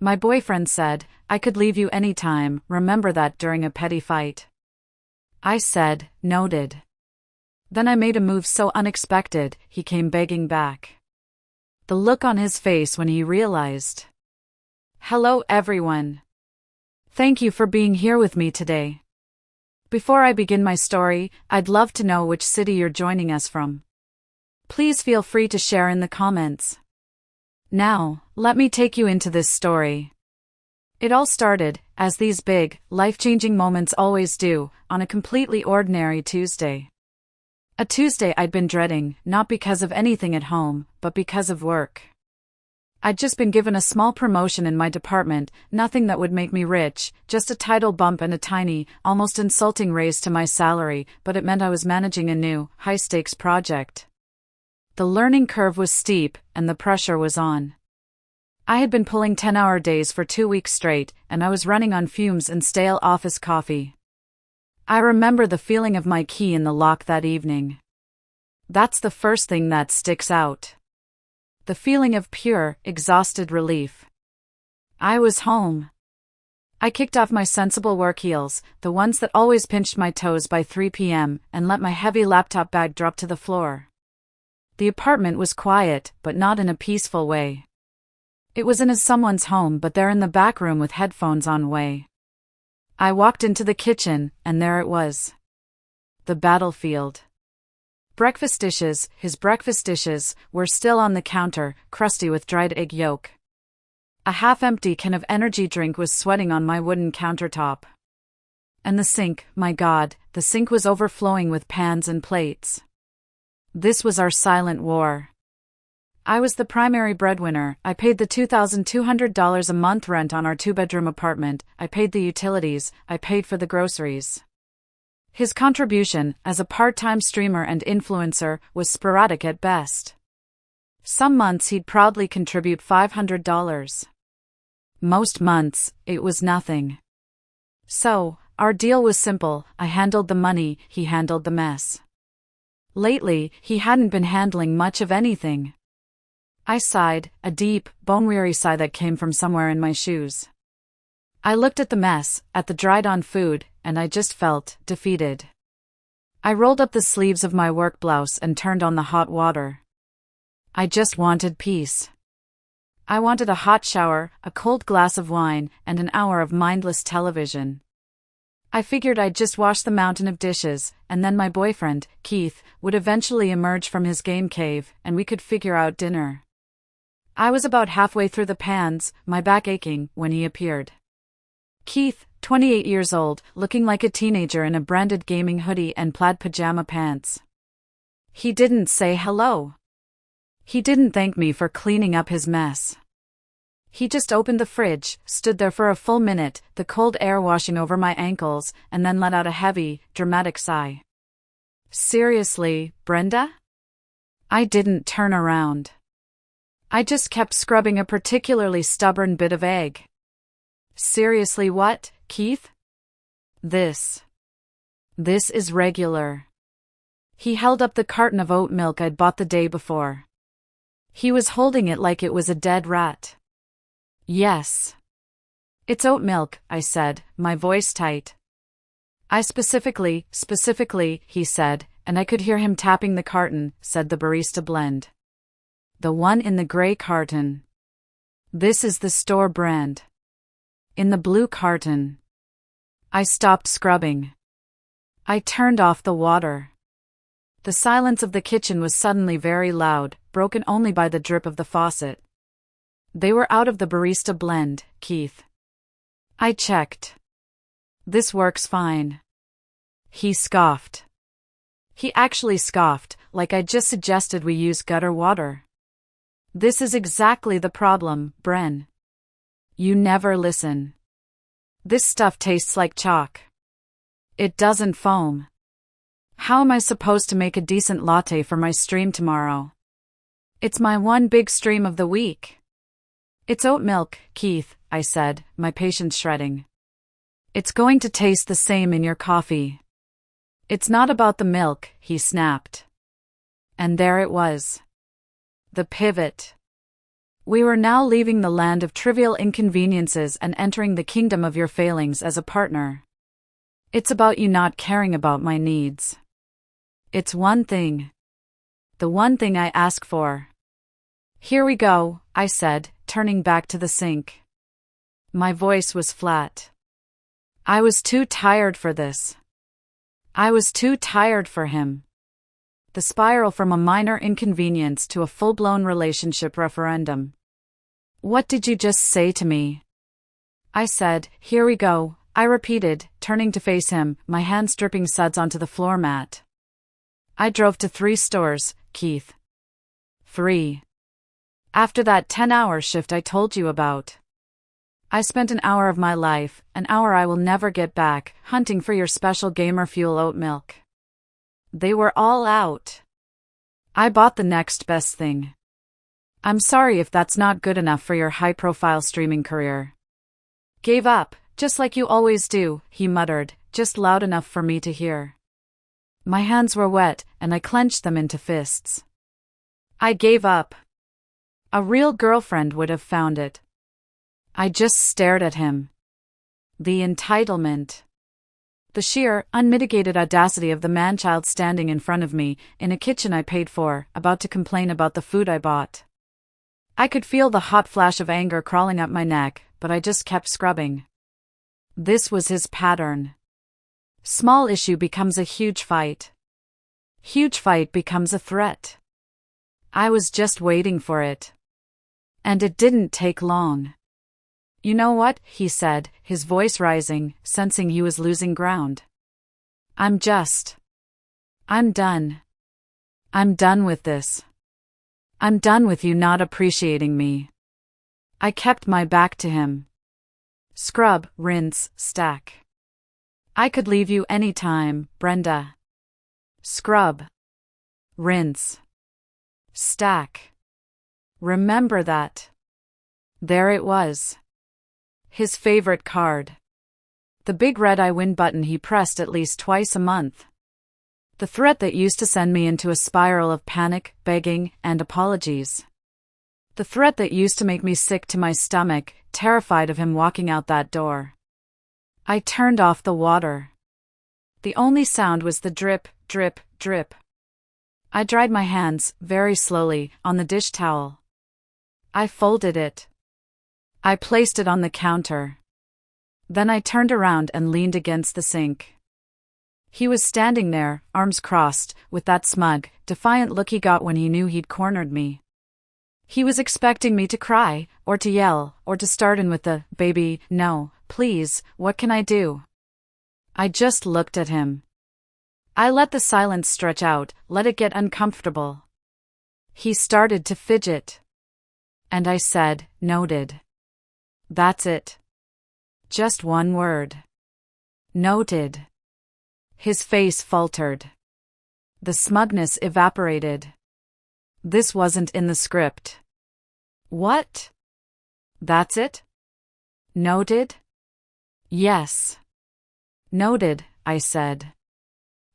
My boyfriend said, I could leave you anytime, remember that during a petty fight. I said, noted. Then I made a move so unexpected, he came begging back. The look on his face when he realized. Hello everyone. Thank you for being here with me today. Before I begin my story, I'd love to know which city you're joining us from. Please feel free to share in the comments. Now, let me take you into this story. It all started, as these big, life-changing moments always do, on a completely ordinary Tuesday. A Tuesday I'd been dreading, not because of anything at home, but because of work. I'd just been given a small promotion in my department, nothing that would make me rich, just a title bump and a tiny, almost insulting raise to my salary, but it meant I was managing a new, high-stakes project. The learning curve was steep, and the pressure was on. I had been pulling 10-hour days for 2 weeks straight, and I was running on fumes and stale office coffee. I remember the feeling of my key in the lock that evening. That's the first thing that sticks out. The feeling of pure, exhausted relief. I was home. I kicked off my sensible work heels, the ones that always pinched my toes by 3 p.m., and let my heavy laptop bag drop to the floor. The apartment was quiet, but not in a peaceful way. It was in someone's home, but they're in the back room with headphones on way. I walked into the kitchen, and there it was. The battlefield. His breakfast dishes, were still on the counter, crusty with dried egg yolk. A half-empty can of energy drink was sweating on my wooden countertop. And the sink, my God, the sink was overflowing with pans and plates. This was our silent war. I was the primary breadwinner. I paid the $2,200 a month rent on our 2-bedroom apartment, I paid the utilities, I paid for the groceries. His contribution, as a part-time streamer and influencer, was sporadic at best. Some months he'd proudly contribute $500. Most months, it was nothing. So, our deal was simple, I handled the money, he handled the mess. Lately, he hadn't been handling much of anything. I sighed, a deep, bone-weary sigh that came from somewhere in my shoes. I looked at the mess, at the dried-on food, and I just felt defeated. I rolled up the sleeves of my work blouse and turned on the hot water. I just wanted peace. I wanted a hot shower, a cold glass of wine, and an hour of mindless television. I figured I'd just wash the mountain of dishes, and then my boyfriend, Keith, would eventually emerge from his game cave, and we could figure out dinner. I was about halfway through the pans, my back aching, when he appeared. Keith, 28 years old, looking like a teenager in a branded gaming hoodie and plaid pajama pants. He didn't say hello. He didn't thank me for cleaning up his mess. He just opened the fridge, stood there for a full minute, the cold air washing over my ankles, and then let out a heavy, dramatic sigh. Seriously, Brenda? I didn't turn around. I just kept scrubbing a particularly stubborn bit of egg. Seriously what, Keith? This is regular. He held up the carton of oat milk I'd bought the day before. He was holding it like it was a dead rat. Yes. It's oat milk, I said, my voice tight. I specifically, he said, and I could hear him tapping the carton, said the barista blend. The one in the gray carton. This is the store brand. In the blue carton. I stopped scrubbing. I turned off the water. The silence of the kitchen was suddenly very loud, broken only by the drip of the faucet. They were out of the barista blend, Keith. I checked. This works fine. He scoffed. He actually scoffed, like I just suggested we use gutter water. This is exactly the problem, Bren. You never listen. This stuff tastes like chalk. It doesn't foam. How am I supposed to make a decent latte for my stream tomorrow? It's my one big stream of the week. It's oat milk, Keith, I said, my patience shredding. It's going to taste the same in your coffee. It's not about the milk, he snapped. And there it was. The pivot. We were now leaving the land of trivial inconveniences and entering the kingdom of your failings as a partner. It's about you not caring about my needs. It's one thing. The one thing I ask for. Here we go, I said, turning back to the sink. My voice was flat. I was too tired for this. I was too tired for him. The spiral from a minor inconvenience to a full-blown relationship referendum. What did you just say to me? I said, here we go, I repeated, turning to face him, my hands dripping suds onto the floor mat. I drove to 3 stores, Keith. 3. After that 10-hour shift I told you about. I spent an hour of my life, an hour I will never get back, hunting for your special Gamer Fuel oat milk. They were all out. I bought the next best thing. I'm sorry if that's not good enough for your high-profile streaming career. Gave up, just like you always do, he muttered, just loud enough for me to hear. My hands were wet, and I clenched them into fists. I gave up. A real girlfriend would have found it. I just stared at him. The entitlement. The sheer, unmitigated audacity of the man-child standing in front of me, in a kitchen I paid for, about to complain about the food I bought. I could feel the hot flash of anger crawling up my neck, but I just kept scrubbing. This was his pattern. Small issue becomes a huge fight. Huge fight becomes a threat. I was just waiting for it. And it didn't take long. You know what, he said, his voice rising, sensing he was losing ground. I'm done. I'm done with this. I'm done with you not appreciating me. I kept my back to him. Scrub, rinse, stack. I could leave you any time, Brenda. Scrub. Rinse. Stack. Remember that. There it was. His favorite card. The big red I win button he pressed at least twice a month. The threat that used to send me into a spiral of panic, begging, and apologies. The threat that used to make me sick to my stomach, terrified of him walking out that door. I turned off the water. The only sound was the drip, drip, drip. I dried my hands, very slowly, on the dish towel. I folded it. I placed it on the counter. Then I turned around and leaned against the sink. He was standing there, arms crossed, with that smug, defiant look he got when he knew he'd cornered me. He was expecting me to cry, or to yell, or to start in with the, baby, no, please, what can I do? I just looked at him. I let the silence stretch out, let it get uncomfortable. He started to fidget. And I said, noted. That's it. Just one word. Noted. His face faltered. The smugness evaporated. This wasn't in the script. What? That's it? Noted? Yes. Noted, I said.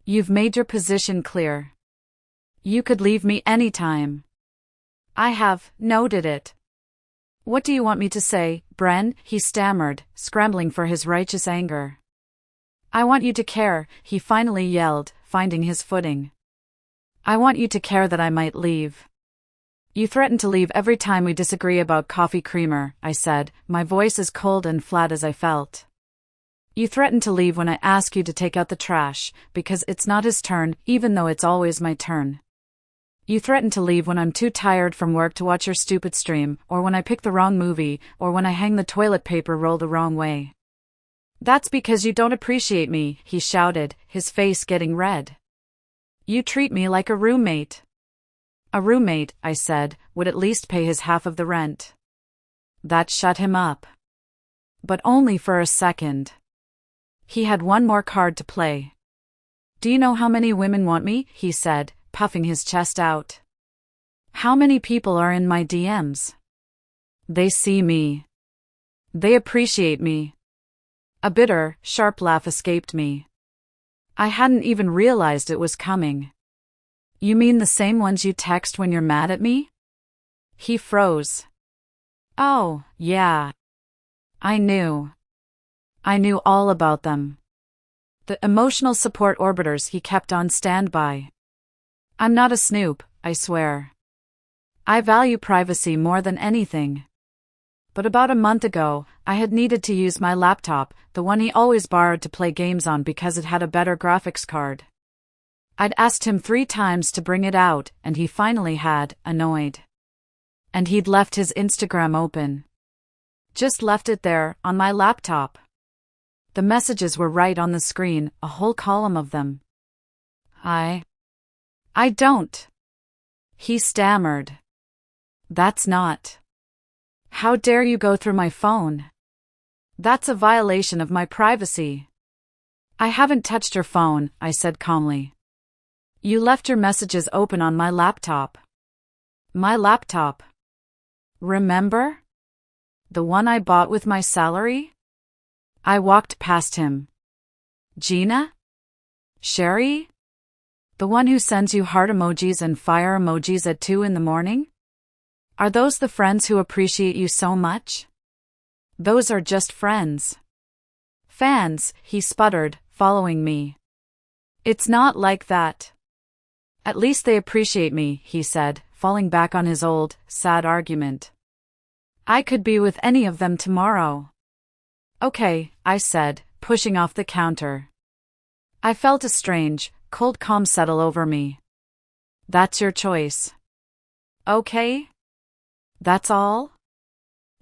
You've made your position clear. You could leave me anytime. I have noted it. What do you want me to say, Bren? He stammered, scrambling for his righteous anger. I want you to care, he finally yelled, finding his footing. I want you to care that I might leave. You threaten to leave every time we disagree about coffee creamer, I said, my voice as cold and flat as I felt. You threaten to leave when I ask you to take out the trash, because it's not his turn, even though it's always my turn. You threaten to leave when I'm too tired from work to watch your stupid stream, or when I pick the wrong movie, or when I hang the toilet paper roll the wrong way. That's because you don't appreciate me, he shouted, his face getting red. You treat me like a roommate. A roommate, I said, would at least pay his half of the rent. That shut him up. But only for a second. He had one more card to play. Do you know how many women want me? He said, puffing his chest out. How many people are in my DMs? They see me. They appreciate me. A bitter, sharp laugh escaped me. I hadn't even realized it was coming. You mean the same ones you text when you're mad at me? He froze. Oh, yeah. I knew. I knew all about them. The emotional support orbiters he kept on standby. I'm not a snoop, I swear. I value privacy more than anything. But about a month ago, I had needed to use my laptop, the one he always borrowed to play games on because it had a better graphics card. I'd asked him 3 times to bring it out, and he finally had, annoyed. And he'd left his Instagram open. Just left it there, on my laptop. The messages were right on the screen, a whole column of them. I don't. He stammered. That's not. How dare you go through my phone? That's a violation of my privacy. I haven't touched your phone, I said calmly. You left your messages open on my laptop. My laptop. Remember? The one I bought with my salary? I walked past him. Gina? Sherry? The one who sends you heart emojis and fire emojis at 2 in the morning? Are those the friends who appreciate you so much? Those are just friends. Fans, he sputtered, following me. It's not like that. At least they appreciate me, he said, falling back on his old, sad argument. I could be with any of them tomorrow. Okay, I said, pushing off the counter. I felt a strange, cold calm settle over me. That's your choice. Okay? That's all?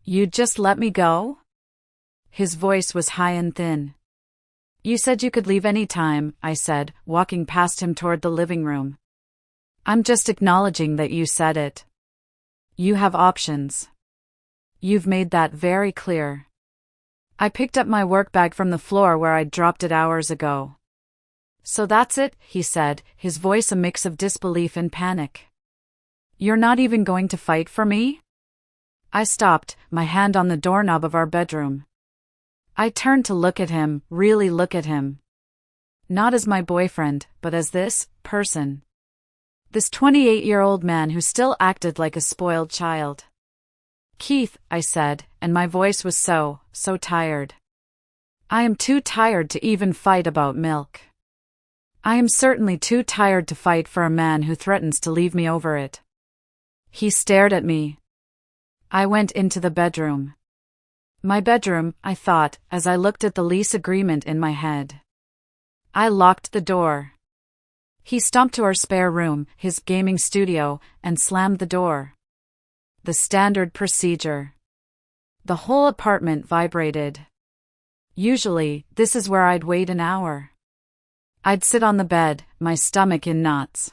You'd just let me go? His voice was high and thin. You said you could leave any time, I said, walking past him toward the living room. I'm just acknowledging that you said it. You have options. You've made that very clear. I picked up my work bag from the floor where I'd dropped it hours ago. So that's it, he said, his voice a mix of disbelief and panic. You're not even going to fight for me? I stopped, my hand on the doorknob of our bedroom. I turned to look at him, really look at him. Not as my boyfriend, but as this person. This 28-year-old man who still acted like a spoiled child. Keith, I said, and my voice was so tired. I am too tired to even fight about milk. I am certainly too tired to fight for a man who threatens to leave me over it. He stared at me. I went into the bedroom. My bedroom, I thought, as I looked at the lease agreement in my head. I locked the door. He stomped to our spare room, his gaming studio, and slammed the door. The standard procedure. The whole apartment vibrated. Usually, this is where I'd wait an hour. I'd sit on the bed, my stomach in knots.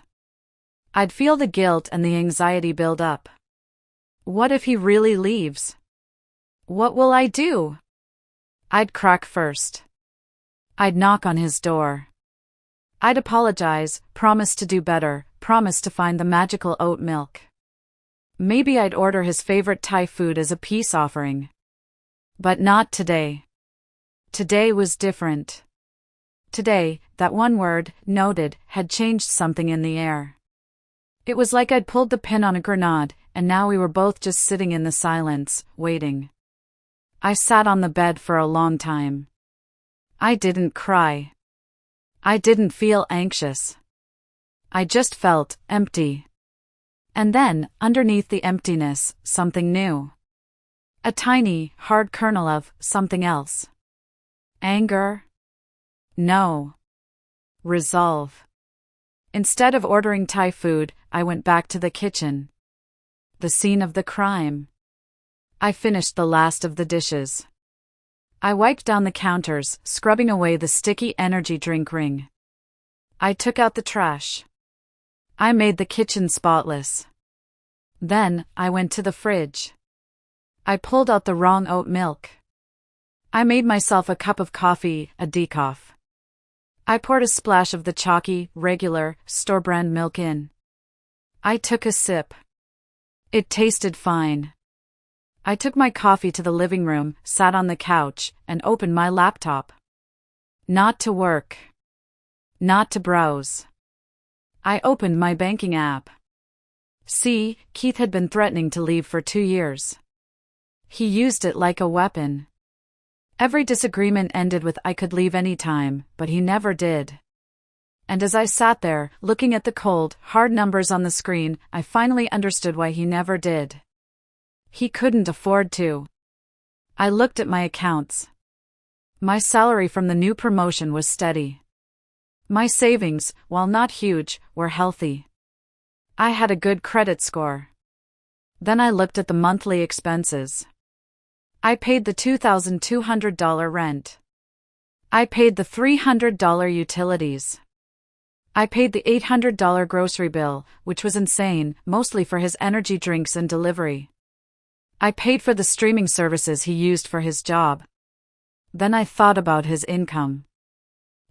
I'd feel the guilt and the anxiety build up. What if he really leaves? What will I do? I'd crack first. I'd knock on his door. I'd apologize, promise to do better, promise to find the magical oat milk. Maybe I'd order his favorite Thai food as a peace offering. But not today. Today was different. Today, that one word, noted, had changed something in the air. It was like I'd pulled the pin on a grenade, and now we were both just sitting in the silence, waiting. I sat on the bed for a long time. I didn't cry. I didn't feel anxious. I just felt empty. And then, underneath the emptiness, something new. A tiny, hard kernel of something else. Anger? No. Resolve. Instead of ordering Thai food, I went back to the kitchen. The scene of the crime. I finished the last of the dishes. I wiped down the counters, scrubbing away the sticky energy drink ring. I took out the trash. I made the kitchen spotless. Then, I went to the fridge. I pulled out the wrong oat milk. I made myself a cup of coffee, a decaf. I poured a splash of the chalky, regular, store-brand milk in. I took a sip. It tasted fine. I took my coffee to the living room, sat on the couch, and opened my laptop. Not to work. Not to browse. I opened my banking app. See, Keith had been threatening to leave for 2 years. He used it like a weapon. Every disagreement ended with "I could leave any time," but he never did. And as I sat there, looking at the cold, hard numbers on the screen, I finally understood why he never did. He couldn't afford to. I looked at my accounts. My salary from the new promotion was steady. My savings, while not huge, were healthy. I had a good credit score. Then I looked at the monthly expenses. I paid the $2,200 rent. I paid the $300 utilities. I paid the $800 grocery bill, which was insane, mostly for his energy drinks and delivery. I paid for the streaming services he used for his job. Then I thought about his income.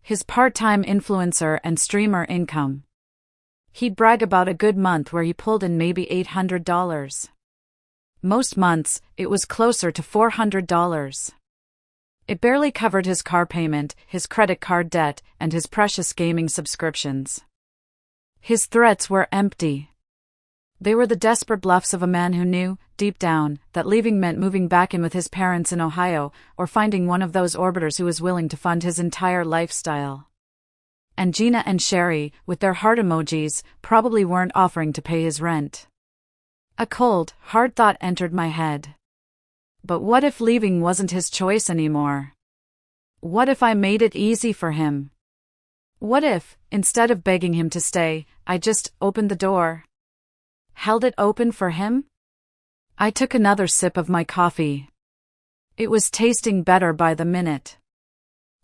His part-time influencer and streamer income. He'd brag about a good month where he pulled in maybe $800. Most months, it was closer to $400. It barely covered his car payment, his credit card debt, and his precious gaming subscriptions. His threats were empty. They were the desperate bluffs of a man who knew, deep down, that leaving meant moving back in with his parents in Ohio, or finding one of those orbiters who was willing to fund his entire lifestyle. And Gina and Sherry, with their heart emojis, probably weren't offering to pay his rent. A cold, hard thought entered my head. But what if leaving wasn't his choice anymore? What if I made it easy for him? What if, instead of begging him to stay, I just opened the door? Held it open for him? I took another sip of my coffee. It was tasting better by the minute.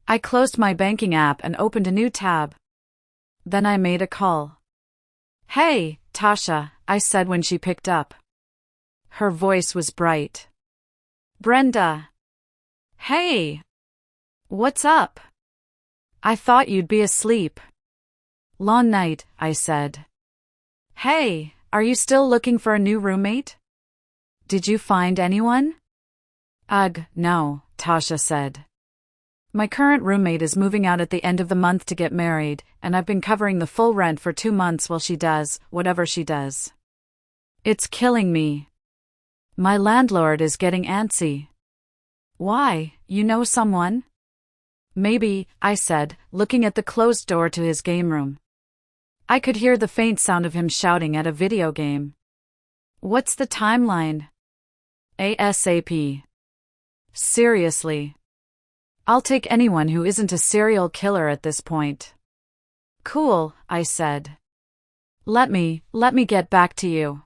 I closed my banking app and opened a new tab. Then I made a call. "Hey, Tasha," I said when she picked up. Her voice was bright. "Brenda." "Hey. What's up? I thought you'd be asleep." "Long night," I said. "Hey, are you still looking for a new roommate? Did you find anyone?" "Ugh, no," Tasha said. "My current roommate is moving out at the end of the month to get married, and I've been covering the full rent for 2 months while she does whatever she does. It's killing me. My landlord is getting antsy." "Why, you know someone?" "Maybe," I said, looking at the closed door to his game room. I could hear the faint sound of him shouting at a video game. "What's the timeline?" "ASAP. Seriously. I'll take anyone who isn't a serial killer at this point." "Cool," I said. Let me get back to you.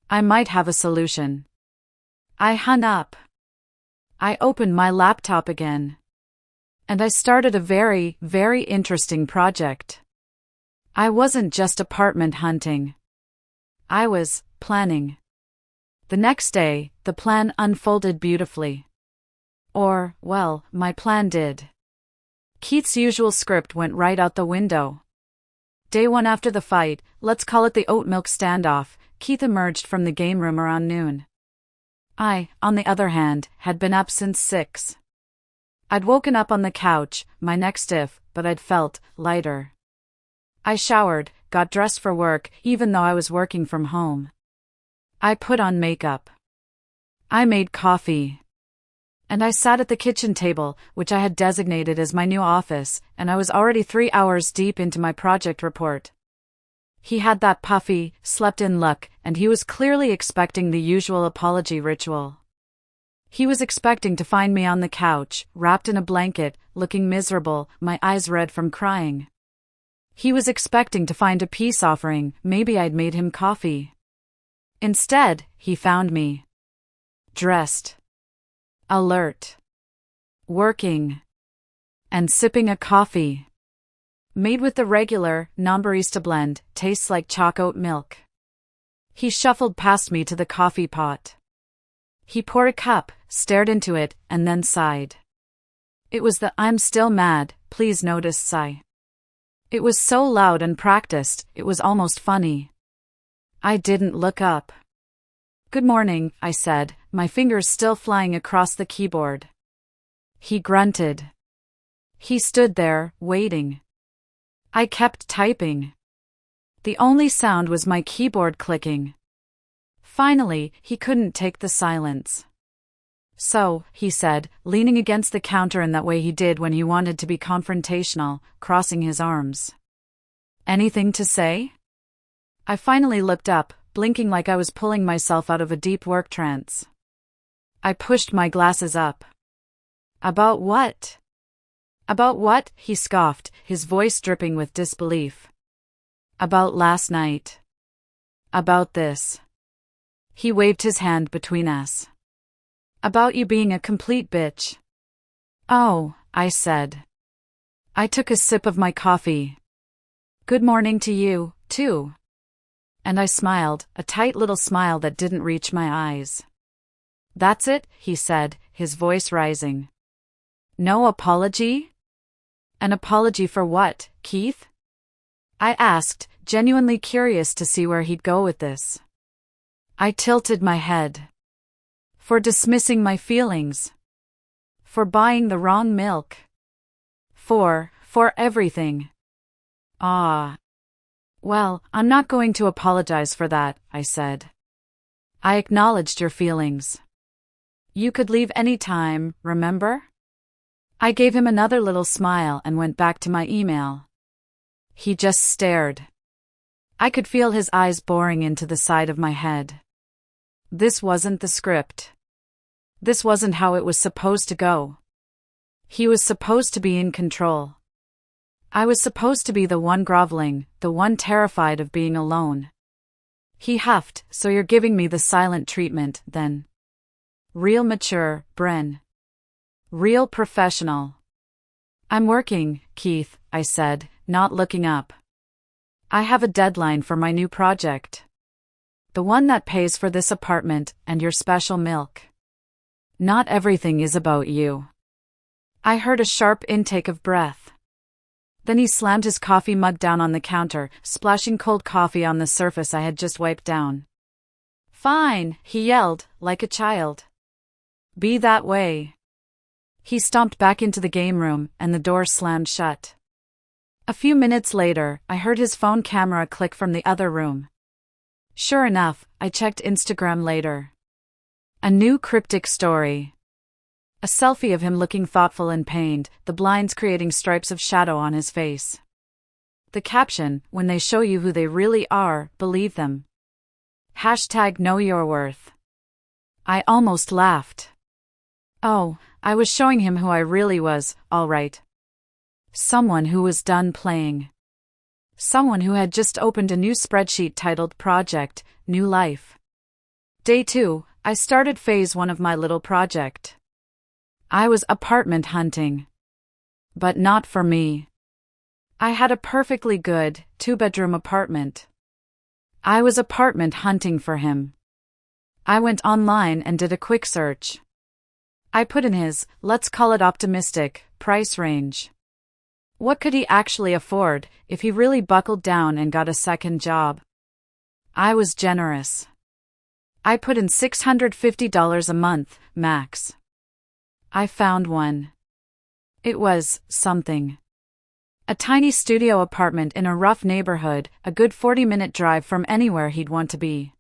I might have a solution." I hung up. I opened my laptop again. And I started a very, very interesting project. I wasn't just apartment hunting. I was planning. The next day, the plan unfolded beautifully. Or, well, my plan did. Keith's usual script went right out the window. Day 1 after the fight, let's call it the oat milk standoff, Keith emerged from the game room around noon. I, on the other hand, had been up since 6. I'd woken up on the couch, my neck stiff, but I'd felt lighter. I showered, got dressed for work, even though I was working from home. I put on makeup. I made coffee. And I sat at the kitchen table, which I had designated as my new office, and I was already 3 hours deep into my project report. He had that puffy, slept-in look, and he was clearly expecting the usual apology ritual. He was expecting to find me on the couch, wrapped in a blanket, looking miserable, my eyes red from crying. He was expecting to find a peace offering, maybe I'd made him coffee. Instead, he found me. Dressed. Alert. Working. And sipping a coffee. Made with the regular, non-barista blend, tastes like chalk oat milk. He shuffled past me to the coffee pot. He poured a cup, stared into it, and then sighed. It was the "I'm still mad, please notice" sigh. It was so loud and practiced, it was almost funny. I didn't look up. "Good morning," I said, my fingers still flying across the keyboard. He grunted. He stood there, waiting. I kept typing. The only sound was my keyboard clicking. Finally, he couldn't take the silence. So, he said, leaning against the counter in that way he did when he wanted to be confrontational, crossing his arms. Anything to say? I finally looked up, blinking like I was pulling myself out of a deep work trance. I pushed my glasses up. About what? About what? He scoffed, his voice dripping with disbelief. About last night. About this. He waved his hand between us. About you being a complete bitch. Oh, I said. I took a sip of my coffee. Good morning to you, too. And I smiled, a tight little smile that didn't reach my eyes. That's it, he said, his voice rising. No apology? An apology for what, Keith? I asked, genuinely curious to see where he'd go with this. I tilted my head. For dismissing my feelings. For buying the wrong milk. For everything. Ah. Well, I'm not going to apologize for that, I said. I acknowledged your feelings. You could leave any time, remember? I gave him another little smile and went back to my email. He just stared. I could feel his eyes boring into the side of my head. This wasn't the script. This wasn't how it was supposed to go. He was supposed to be in control. I was supposed to be the one groveling, the one terrified of being alone. He huffed, so you're giving me the silent treatment, then. Real mature, Bren. Real professional. I'm working, Keith, I said, not looking up. I have a deadline for my new project. The one that pays for this apartment and your special milk. Not everything is about you. I heard a sharp intake of breath. Then he slammed his coffee mug down on the counter, splashing cold coffee on the surface I had just wiped down. Fine, he yelled, like a child. Be that way. He stomped back into the game room, and the door slammed shut. A few minutes later, I heard his phone camera click from the other room. Sure enough, I checked Instagram later. A new cryptic story. A selfie of him looking thoughtful and pained, the blinds creating stripes of shadow on his face. The caption, when they show you who they really are, believe them. Hashtag know your worth. I almost laughed. Oh, I was showing him who I really was, all right. Someone who was done playing. Someone who had just opened a new spreadsheet titled Project, New Life. Day 2, I started phase 1 of my little project. I was apartment hunting. But not for me. I had a perfectly good, 2-bedroom apartment. I was apartment hunting for him. I went online and did a quick search. I put in his, let's call it optimistic, price range. What could he actually afford, if he really buckled down and got a second job? I was generous. I put in $650 a month, max. I found one. It was something. A tiny studio apartment in a rough neighborhood, a good 40-minute drive from anywhere he'd want to be.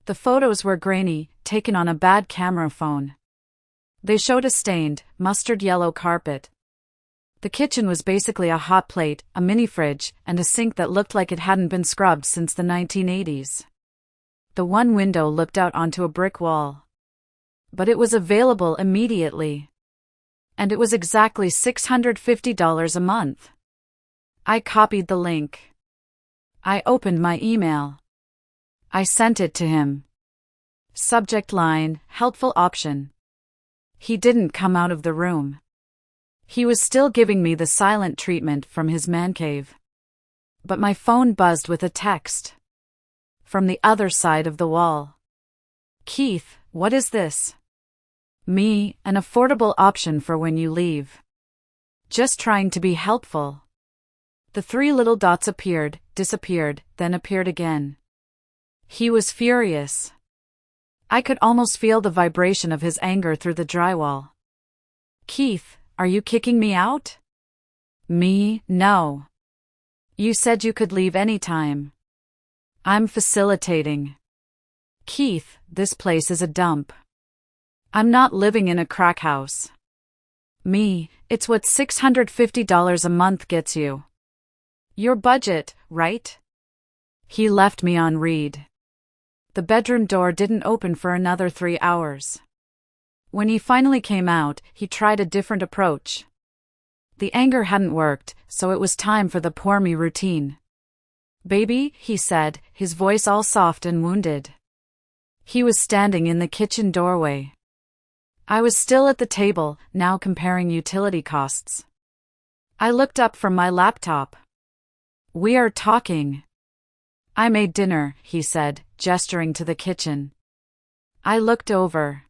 The photos were grainy, taken on a bad camera phone. They showed a stained, mustard yellow carpet. The kitchen was basically a hot plate, a mini fridge, and a sink that looked like it hadn't been scrubbed since the 1980s. The one window looked out onto a brick wall. But it was available immediately. And it was exactly $650 a month. I copied the link. I opened my email. I sent it to him. Subject line, helpful option. He didn't come out of the room. He was still giving me the silent treatment from his man cave. But my phone buzzed with a text. From the other side of the wall. Keith, what is this? Me, an affordable option for when you leave. Just trying to be helpful. The 3 little dots appeared, disappeared, then appeared again. He was furious. I could almost feel the vibration of his anger through the drywall. Keith, are you kicking me out? Me, no. You said you could leave anytime. I'm facilitating. Keith, this place is a dump. I'm not living in a crack house. It's what $650 a month gets you. Your budget, right? He left me on read. The bedroom door didn't open for another 3 hours. When he finally came out, he tried a different approach. The anger hadn't worked, so it was time for the pour me routine. Baby, he said, his voice all soft and wounded. He was standing in the kitchen doorway. I was still at the table, now comparing utility costs. I looked up from my laptop. We are talking. I made dinner, he said, gesturing to the kitchen. I looked over.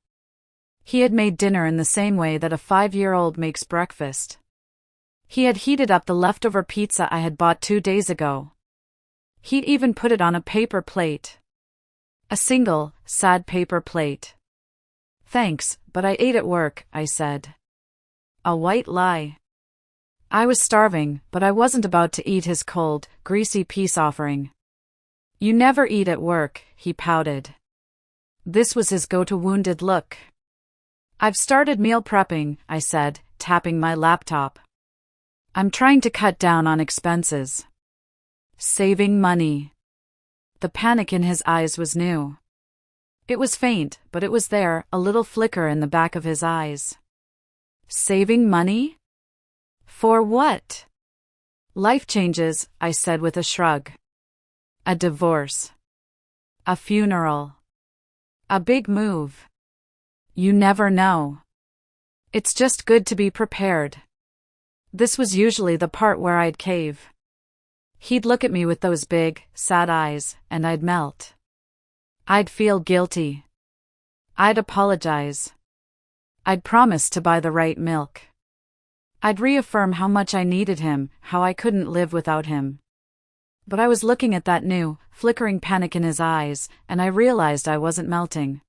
He had made dinner in the same way that a 5-year-old makes breakfast. He had heated up the leftover pizza I had bought 2 days ago. He'd even put it on a paper plate. A single, sad paper plate. Thanks, but I ate at work, I said. A white lie. I was starving, but I wasn't about to eat his cold, greasy peace offering. You never eat at work, he pouted. This was his go-to wounded look. I've started meal prepping, I said, tapping my laptop. I'm trying to cut down on expenses. Saving money. The panic in his eyes was new. It was faint, but it was there, a little flicker in the back of his eyes. Saving money? For what? Life changes, I said with a shrug. A divorce. A funeral. A big move. You never know. It's just good to be prepared. This was usually the part where I'd cave. He'd look at me with those big, sad eyes, and I'd melt. I'd feel guilty. I'd apologize. I'd promise to buy the right milk. I'd reaffirm how much I needed him, how I couldn't live without him. But I was looking at that new, flickering panic in his eyes, and I realized I wasn't melting.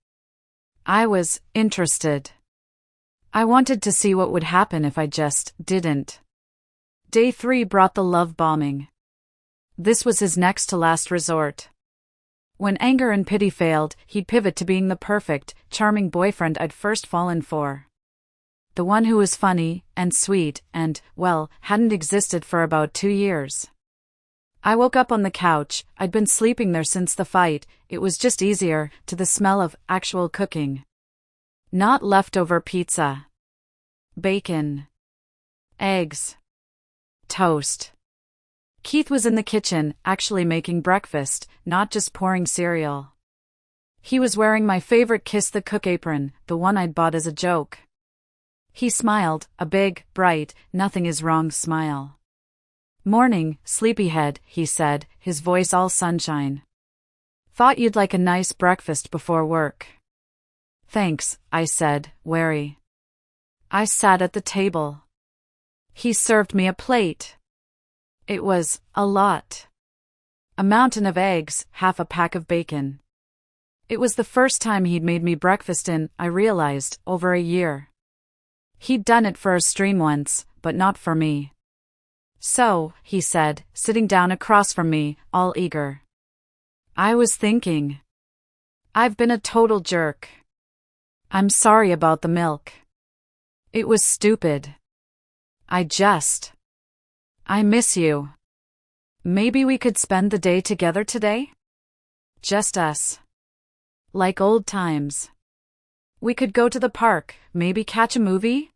I was interested. I wanted to see what would happen if I just didn't. Day 3 brought the love bombing. This was his next to last resort. When anger and pity failed, he'd pivot to being the perfect, charming boyfriend I'd first fallen for. The one who was funny, and sweet, and, well, hadn't existed for about 2 years. I woke up on the couch, I'd been sleeping there since the fight, it was just easier, to the smell of actual cooking. Not leftover pizza. Bacon. Eggs. Toast. Keith was in the kitchen, actually making breakfast, not just pouring cereal. He was wearing my favorite Kiss the Cook apron, the one I'd bought as a joke. He smiled, a big, bright, nothing is wrong smile. Morning, sleepyhead, he said, his voice all sunshine. Thought you'd like a nice breakfast before work. Thanks, I said, wary. I sat at the table. He served me a plate. It was a lot. A mountain of eggs, half a pack of bacon. It was the first time he'd made me breakfast in, I realized, over a year. He'd done it for a stream once, but not for me. So, he said, sitting down across from me, all eager. I was thinking. I've been a total jerk. I'm sorry about the milk. It was stupid. I miss you. Maybe we could spend the day together today? Just us. Like old times. We could go to the park, maybe catch a movie?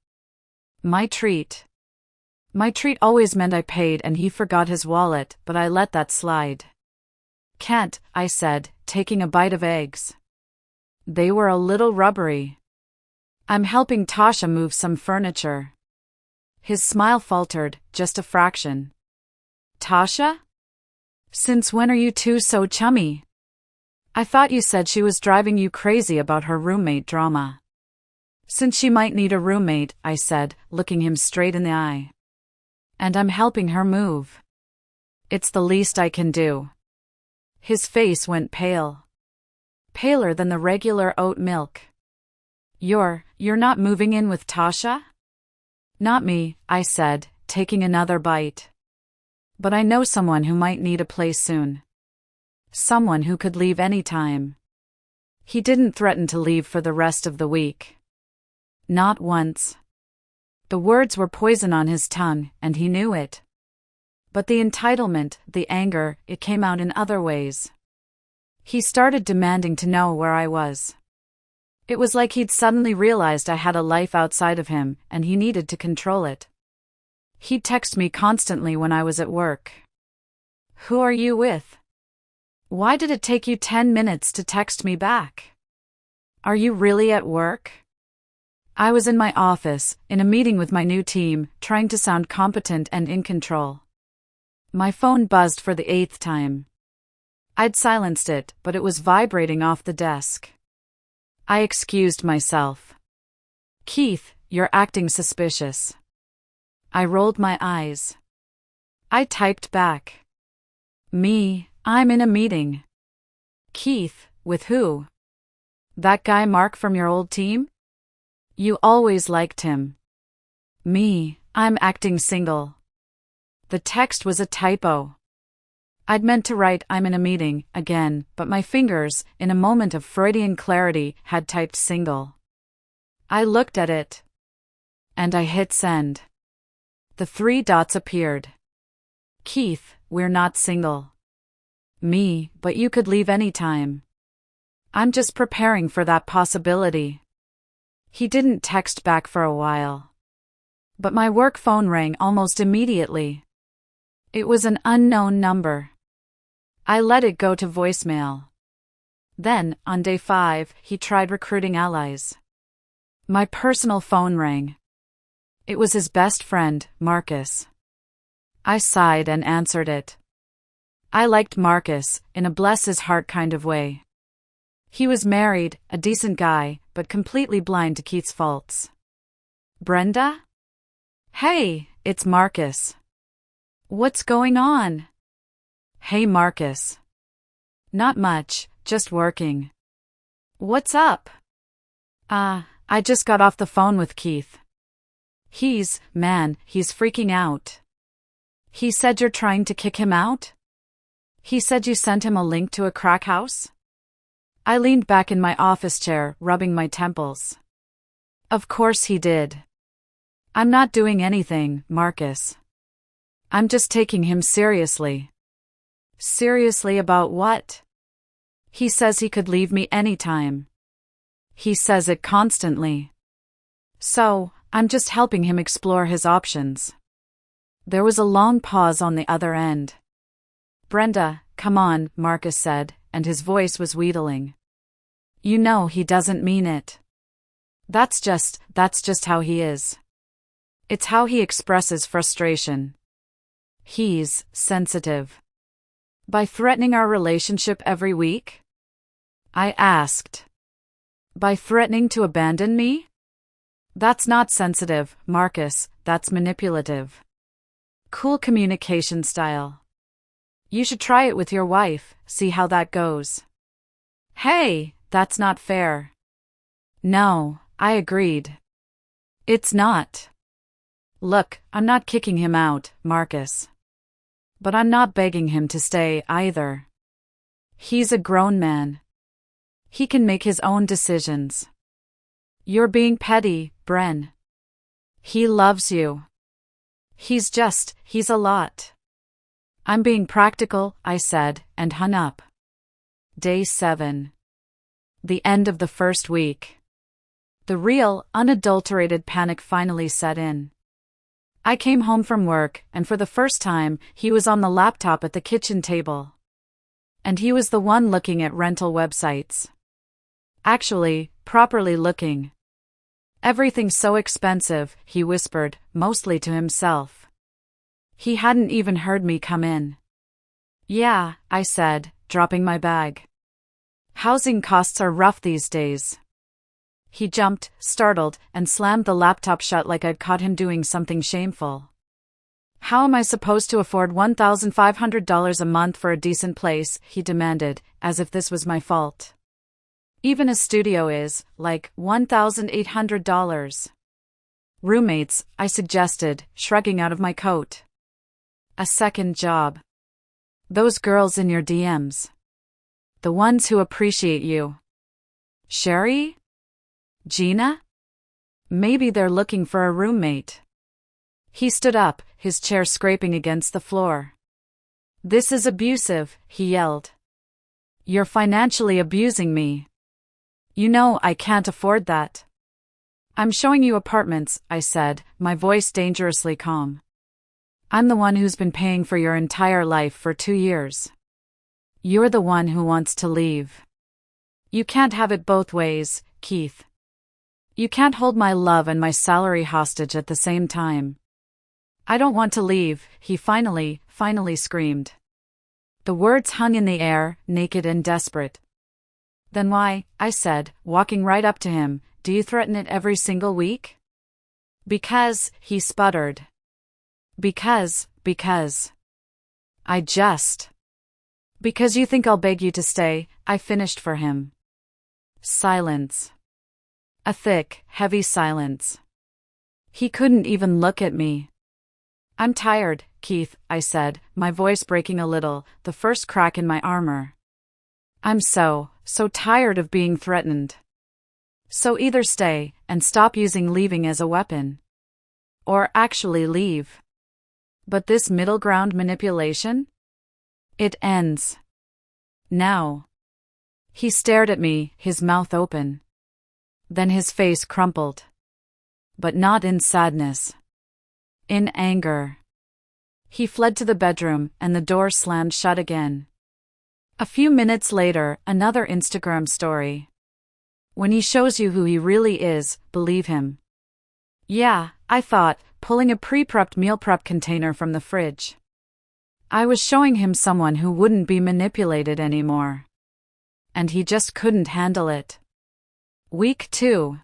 My treat. My treat always meant I paid and he forgot his wallet, but I let that slide. Can't, I said, taking a bite of eggs. They were a little rubbery. I'm helping Tasha move some furniture. His smile faltered, just a fraction. Tasha? Since when are you two so chummy? I thought you said she was driving you crazy about her roommate drama. Since she might need a roommate, I said, looking him straight in the eye. And I'm helping her move. It's the least I can do. His face went pale. Paler than the regular oat milk. You're not moving in with Tasha? Not me, I said, taking another bite. But I know someone who might need a place soon. Someone who could leave any time. He didn't threaten to leave for the rest of the week. Not once. The words were poison on his tongue, and he knew it. But the entitlement, the anger, it came out in other ways. He started demanding to know where I was. It was like he'd suddenly realized I had a life outside of him, and he needed to control it. He'd text me constantly when I was at work. "Who are you with? Why did it take you 10 minutes to text me back? Are you really at work?" I was in my office, in a meeting with my new team, trying to sound competent and in control. My phone buzzed for the 8th time. I'd silenced it, but it was vibrating off the desk. I excused myself. "Keith, you're acting suspicious." I rolled my eyes. I typed back. "Me, I'm in a meeting." "Keith, with who? That guy Mark from your old team? You always liked him." "Me, I'm acting single." The text was a typo. I'd meant to write "I'm in a meeting" again, but my fingers, in a moment of Freudian clarity, had typed single. I looked at it. And I hit send. The 3 dots appeared. "Keith, we're not single." "Me, but you could leave any time." "I'm just preparing for that possibility." He didn't text back for a while. But my work phone rang almost immediately. It was an unknown number. I let it go to voicemail. Then, on day 5, he tried recruiting allies. My personal phone rang. It was his best friend, Marcus. I sighed and answered it. I liked Marcus, in a bless-his-heart kind of way. He was married, a decent guy, but completely blind to Keith's faults. "Brenda? Hey, it's Marcus. What's going on?" "Hey Marcus." "Not much, just working." "What's up?" I just got off the phone with Keith. He's freaking out. He said you're trying to kick him out? He said you sent him a link to a crack house?" I leaned back in my office chair, rubbing my temples. "Of course he did. I'm not doing anything, Marcus. I'm just taking him seriously." "Seriously about what?" "He says he could leave me anytime. He says it constantly. So, I'm just helping him explore his options." There was a long pause on the other end. "Brenda, come on," Marcus said, and his voice was wheedling. "You know he doesn't mean it. That's just how he is. It's how he expresses frustration. He's sensitive." "By threatening our relationship every week?" I asked. "By threatening to abandon me?" "That's not sensitive, Marcus, that's manipulative. Cool communication style. You should try it with your wife, see how that goes." "Hey, that's not fair." "No," I agreed. "It's not. Look, I'm not kicking him out, Marcus. But I'm not begging him to stay, either. He's a grown man. He can make his own decisions." "You're being petty, Bren. He loves you. He's a lot." "I'm being practical," I said, and hung up. Day 7. The end of the first week. The real, unadulterated panic finally set in. I came home from work, and for the first time, he was on the laptop at the kitchen table. And he was the one looking at rental websites. Actually, properly looking. "Everything's so expensive," he whispered, mostly to himself. He hadn't even heard me come in. "Yeah," I said, dropping my bag. "Housing costs are rough these days." He jumped, startled, and slammed the laptop shut like I'd caught him doing something shameful. "How am I supposed to afford $1,500 a month for a decent place?" he demanded, as if this was my fault. "Even a studio is, like, $1,800. "Roommates," I suggested, shrugging out of my coat. "A second job. Those girls in your DMs. The ones who appreciate you. Sherry? Gina? Maybe they're looking for a roommate. He stood up, his chair scraping against the floor. This is abusive, he yelled. You're financially abusing me. You know I can't afford that. I'm showing you apartments, I said, my voice dangerously calm. I'm the one who's been paying for your entire life for 2 years. You're the one who wants to leave. You can't have it both ways, Keith. You can't hold my love and my salary hostage at the same time. I don't want to leave, he finally screamed. The words hung in the air, naked and desperate. Then why, I said, walking right up to him, do you threaten it every single week? Because, he sputtered. Because. Because you think I'll beg you to stay, I finished for him. Silence. A thick, heavy silence. He couldn't even look at me. I'm tired, Keith, I said, my voice breaking a little, the first crack in my armor. I'm so tired of being threatened. So either stay, and stop using leaving as a weapon. Or actually leave. But this middle ground manipulation? It ends. Now. He stared at me, his mouth open. Then his face crumpled. But not in sadness. In anger. He fled to the bedroom, and the door slammed shut again. A few minutes later, another Instagram story. When he shows you who he really is, believe him. Yeah, I thought, pulling a pre-prepped meal prep container from the fridge. I was showing him someone who wouldn't be manipulated anymore. And he just couldn't handle it. Week 2.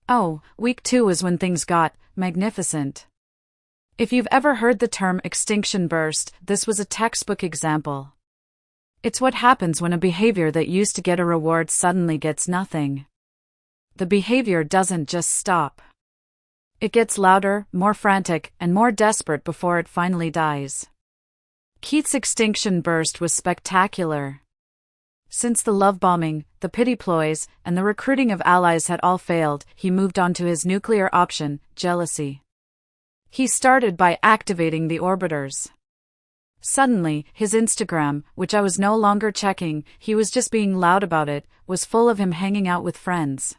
Oh, week 2 was when things got magnificent. If you've ever heard the term extinction burst, this was a textbook example. It's what happens when a behavior that used to get a reward suddenly gets nothing. The behavior doesn't just stop. It gets louder, more frantic, and more desperate before it finally dies. Keith's extinction burst was spectacular. Since the love bombing, the pity ploys, and the recruiting of allies had all failed, he moved on to his nuclear option, jealousy. He started by activating the orbiters. Suddenly, his Instagram, which I was no longer checking, he was just being loud about it, was full of him hanging out with friends.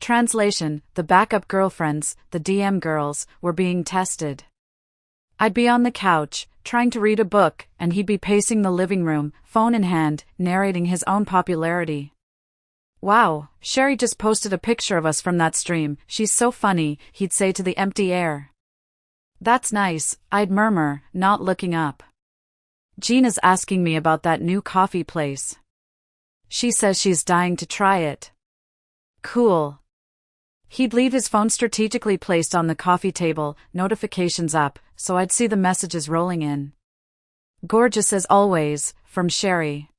Translation: the backup girlfriends, the DM girls, were being tested. I'd be on the couch, trying to read a book, and he'd be pacing the living room, phone in hand, narrating his own popularity. Wow, Sherry just posted a picture of us from that stream, she's so funny, he'd say to the empty air. That's nice, I'd murmur, not looking up. Gina's asking me about that new coffee place. She says she's dying to try it. Cool. He'd leave his phone strategically placed on the coffee table, notifications up, so I'd see the messages rolling in. Gorgeous as always, from Sherry.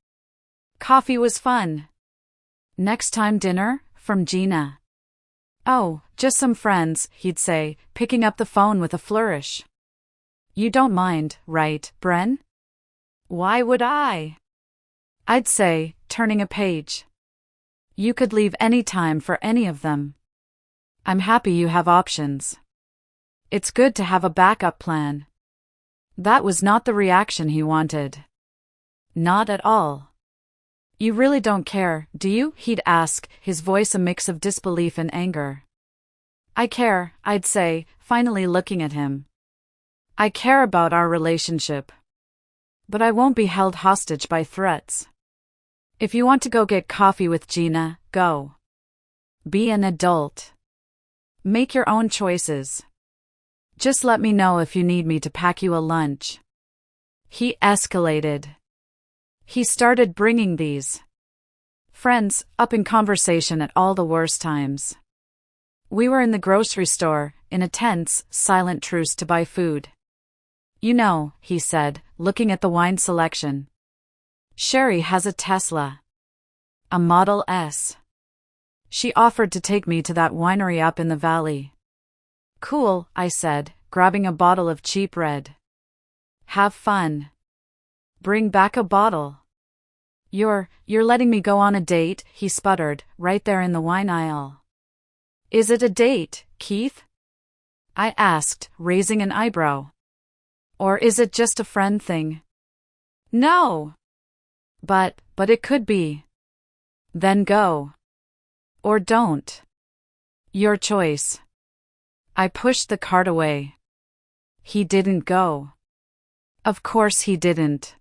Coffee was fun. Next time dinner, from Gina. Oh, just some friends, he'd say, picking up the phone with a flourish. You don't mind, right, Bren? Why would I? I'd say, turning a page. You could leave any time for any of them. I'm happy you have options. It's good to have a backup plan. That was not the reaction he wanted. Not at all. You really don't care, do you? He'd ask, his voice a mix of disbelief and anger. I care, I'd say, finally looking at him. I care about our relationship. But I won't be held hostage by threats. If you want to go get coffee with Gina, go. Be an adult. Make your own choices. Just let me know if you need me to pack you a lunch. He escalated. He started bringing these friends up in conversation at all the worst times. We were in the grocery store, in a tense, silent truce to buy food. You know, he said, looking at the wine selection. Sherry has a Tesla. A Model S. She offered to take me to that winery up in the valley. Cool, I said, grabbing a bottle of cheap red. Have fun. Bring back a bottle. You're letting me go on a date, he sputtered, right there in the wine aisle. Is it a date, Keith? I asked, raising an eyebrow. Or is it just a friend thing? No. But it could be. Then go. Or don't. Your choice. I pushed the cart away. He didn't go. Of course he didn't.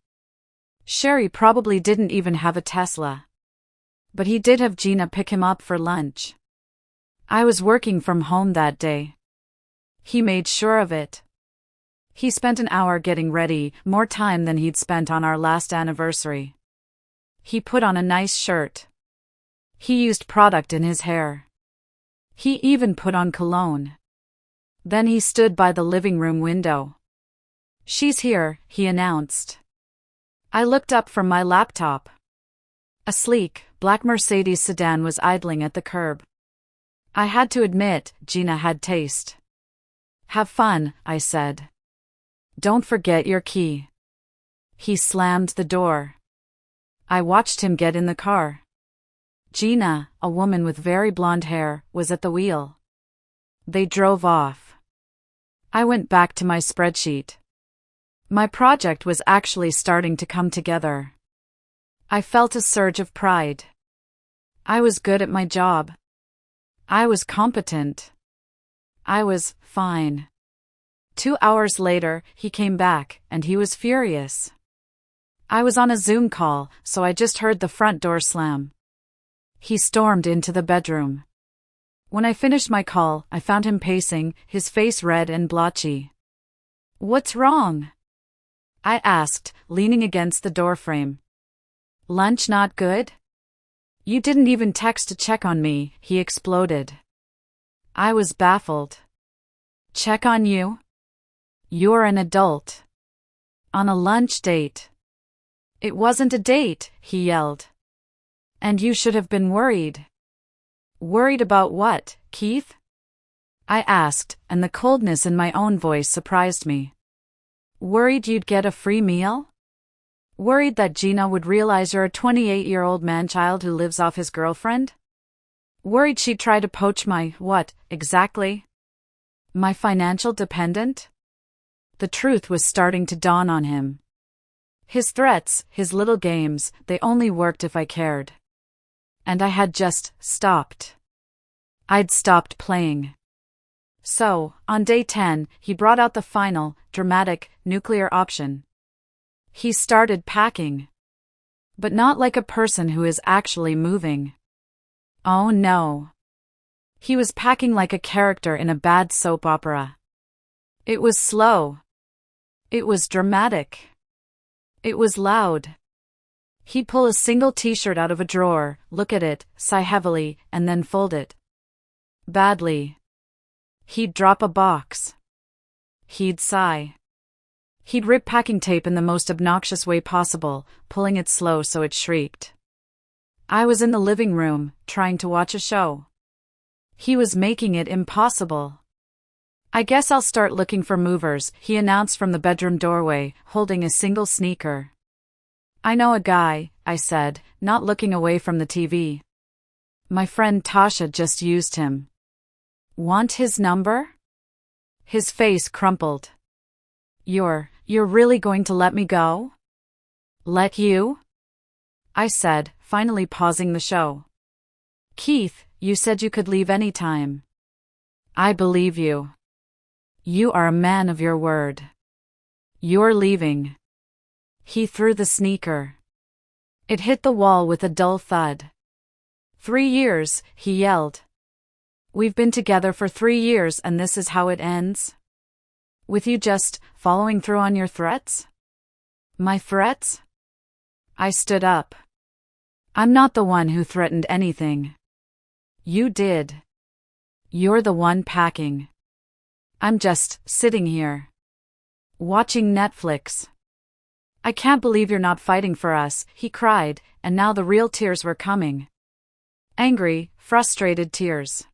Sherry probably didn't even have a Tesla. But he did have Gina pick him up for lunch. I was working from home that day. He made sure of it. He spent an hour getting ready, more time than he'd spent on our last anniversary. He put on a nice shirt. He used product in his hair. He even put on cologne. Then he stood by the living room window. She's here, he announced. I looked up from my laptop. A sleek, black Mercedes sedan was idling at the curb. I had to admit, Gina had taste. Have fun, I said. Don't forget your key. He slammed the door. I watched him get in the car. Gina, a woman with very blonde hair, was at the wheel. They drove off. I went back to my spreadsheet. My project was actually starting to come together. I felt a surge of pride. I was good at my job. I was competent. I was fine. 2 hours later, he came back, and he was furious. I was on a Zoom call, so I just heard the front door slam. He stormed into the bedroom. When I finished my call, I found him pacing, his face red and blotchy. What's wrong? I asked, leaning against the doorframe. Lunch not good? You didn't even text to check on me, he exploded. I was baffled. Check on you? You're an adult. On a lunch date. It wasn't a date, he yelled. And you should have been worried. Worried about what, Keith? I asked, and the coldness in my own voice surprised me. Worried you'd get a free meal? Worried that Gina would realize you're a 28-year-old man-child who lives off his girlfriend? Worried she'd try to poach my, what, exactly? My financial dependent? The truth was starting to dawn on him. His threats, his little games, they only worked if I cared. And I had just stopped. I'd stopped playing. So, on day 10, he brought out the final, dramatic, nuclear option. He started packing. But not like a person who is actually moving. Oh no. He was packing like a character in a bad soap opera. It was slow. It was dramatic. It was loud. He'd pull a single t-shirt out of a drawer, look at it, sigh heavily, and then fold it. Badly. He'd drop a box. He'd sigh. He'd rip packing tape in the most obnoxious way possible, pulling it slow so it shrieked. I was in the living room, trying to watch a show. He was making it impossible. I guess I'll start looking for movers, he announced from the bedroom doorway, holding a single sneaker. I know a guy, I said, not looking away from the TV. My friend Tasha just used him. Want his number? His face crumpled. You're really going to let me go? Let you? I said, finally pausing the show. Keith, you said you could leave any time. I believe you. You are a man of your word. You're leaving. He threw the sneaker. It hit the wall with a dull thud. 3 years, he yelled. We've been together for 3 years and this is how it ends? With you just following through on your threats? My threats? I stood up. I'm not the one who threatened anything. You did. You're the one packing. I'm just sitting here. Watching Netflix. I can't believe you're not fighting for us, he cried, and now the real tears were coming. Angry, frustrated tears.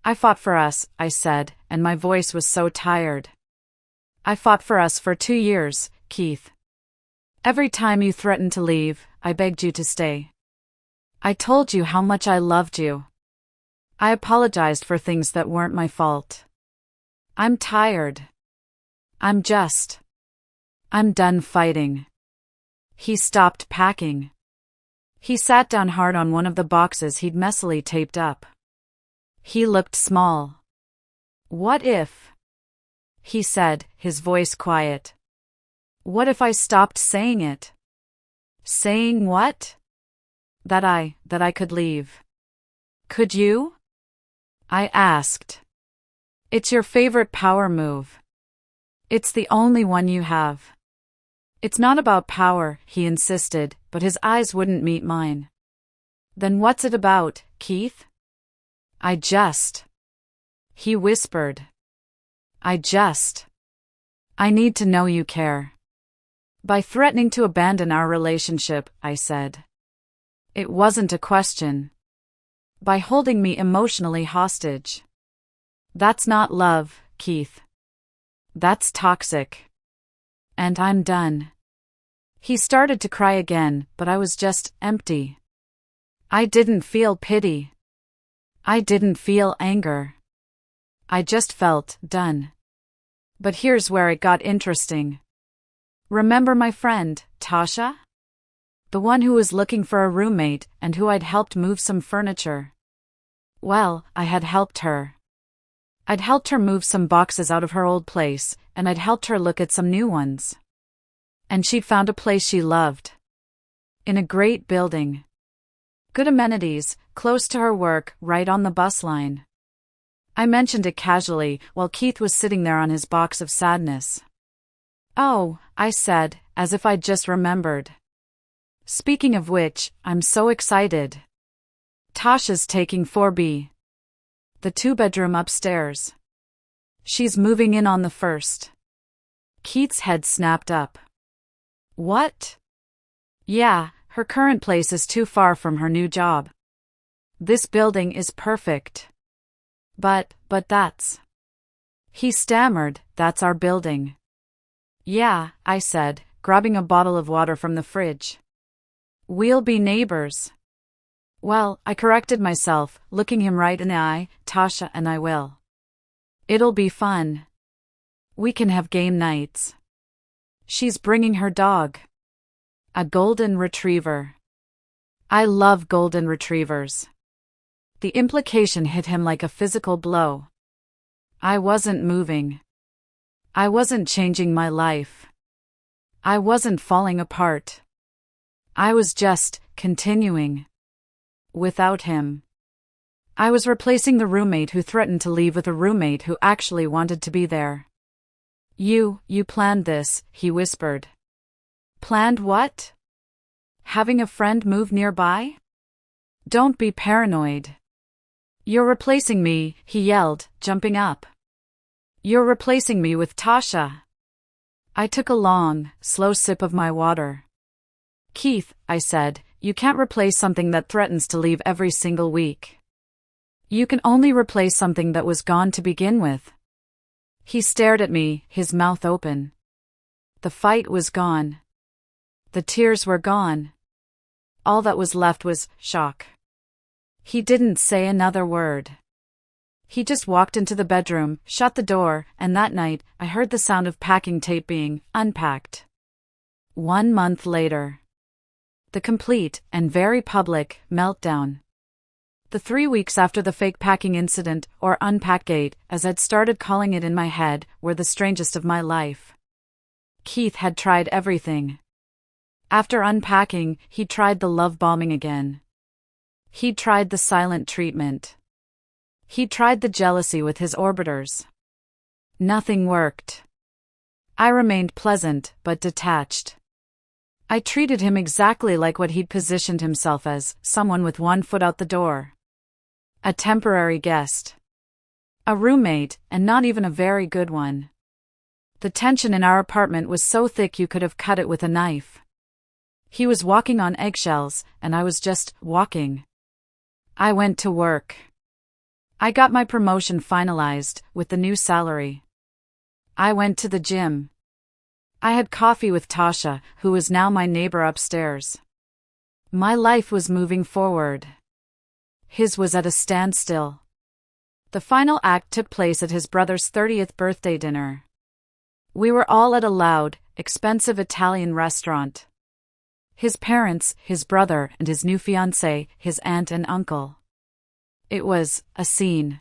I fought for us, I said, and my voice was so tired. I fought for us for 2 years, Keith. Every time you threatened to leave, I begged you to stay. I told you how much I loved you. I apologized for things that weren't my fault. I'm tired. I'm done fighting. He stopped packing. He sat down hard on one of the boxes he'd messily taped up. He looked small. What if? He said, his voice quiet. What if I stopped saying it? Saying what? That I could leave. Could you? I asked. It's your favorite power move. It's the only one you have. It's not about power, he insisted, but his eyes wouldn't meet mine. Then what's it about, Keith? He whispered. I need to know you care. By threatening to abandon our relationship, I said. It wasn't a question. By holding me emotionally hostage. That's not love, Keith. That's toxic. And I'm done. He started to cry again, but I was just empty. I didn't feel pity. I didn't feel anger. I just felt done. But here's where it got interesting. Remember my friend, Tasha? The one who was looking for a roommate and who I'd helped move some furniture. Well, I had helped her. I'd helped her move some boxes out of her old place, and I'd helped her look at some new ones. And she'd found a place she loved. In a great building. Good amenities, close to her work, right on the bus line. I mentioned it casually, while Keith was sitting there on his box of sadness. Oh, I said, as if I'd just remembered. Speaking of which, I'm so excited. Tasha's taking 4B. The 2-bedroom upstairs. She's moving in on the 1st. Keith's head snapped up. What? Yeah, her current place is too far from her new job. This building is perfect. But that's... He stammered, that's our building. Yeah, I said, grabbing a bottle of water from the fridge. We'll be neighbors. Well, I corrected myself, looking him right in the eye, Tasha and I will. It'll be fun. We can have game nights. She's bringing her dog. A golden retriever. I love golden retrievers. The implication hit him like a physical blow. I wasn't moving. I wasn't changing my life. I wasn't falling apart. I was just continuing. Without him. I was replacing the roommate who threatened to leave with a roommate who actually wanted to be there. You planned this, he whispered. Planned what? Having a friend move nearby? Don't be paranoid. You're replacing me, he yelled, jumping up. You're replacing me with Tasha. I took a long, slow sip of my water. Keith, I said, you can't replace something that threatens to leave every single week. You can only replace something that was gone to begin with. He stared at me, his mouth open. The fight was gone. The tears were gone. All that was left was shock. He didn't say another word. He just walked into the bedroom, shut the door, and that night, I heard the sound of packing tape being unpacked. 1 month later. The complete, and very public, meltdown. The 3 weeks after the fake packing incident, or Unpackgate, as I'd started calling it in my head, were the strangest of my life. Keith had tried everything. After unpacking, he'd tried the love bombing again. He'd tried the silent treatment. He'd tried the jealousy with his orbiters. Nothing worked. I remained pleasant, but detached. I treated him exactly like what he'd positioned himself as, someone with one foot out the door. A temporary guest. A roommate, and not even a very good one. The tension in our apartment was so thick you could have cut it with a knife. He was walking on eggshells, and I was just walking. I went to work. I got my promotion finalized, with the new salary. I went to the gym. I had coffee with Tasha, who was now my neighbor upstairs. My life was moving forward. His was at a standstill. The final act took place at his brother's 30th birthday dinner. We were all at a loud, expensive Italian restaurant. His parents, his brother, and his new fiancée, his aunt and uncle. It was a scene.